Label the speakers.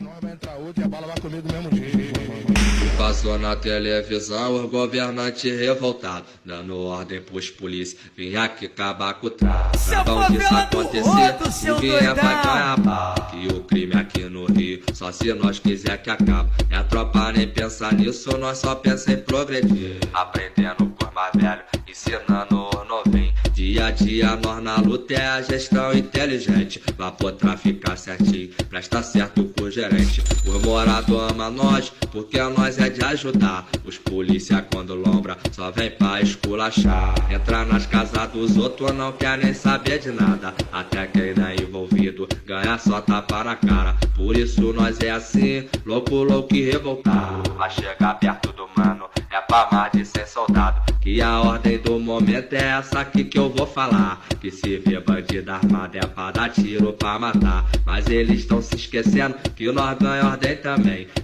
Speaker 1: Nós vai entrar outro e a bala vai comer do mesmo jeito.
Speaker 2: Passou na televisão os governantes revoltados, dando ordem pros polícia, vim aqui acabar com o tráfico. Pra onde isso acontecer, ninguém vai ganhar pau. Que o crime aqui no Rio, só se nós quiser que acabe. E a tropa nem pensa nisso, nós só pensa em progredir. Aprendendo por mais velho, ensinando os novinhos. Dia a dia nós na luta é a gestão inteligente. Vai pro traficar certinho, presta certo com o gerente. O morador ama nós, porque nós é de ajudar. Os polícia quando lombra, só vem pra esculachar. Entra nas casas dos outros, não quer nem saber de nada. Até quem não é envolvido, ganha só tapa na cara. Por isso nós é assim, louco, louco e revoltado. Vai chegar perto do mano, é pra mais de 100 soldados. Que a ordem do momento é essa aqui que eu vou falar. Que se vê bandido armado é pra dar tiro pra matar. Mas eles estão se esquecendo que nós ganha ordem também.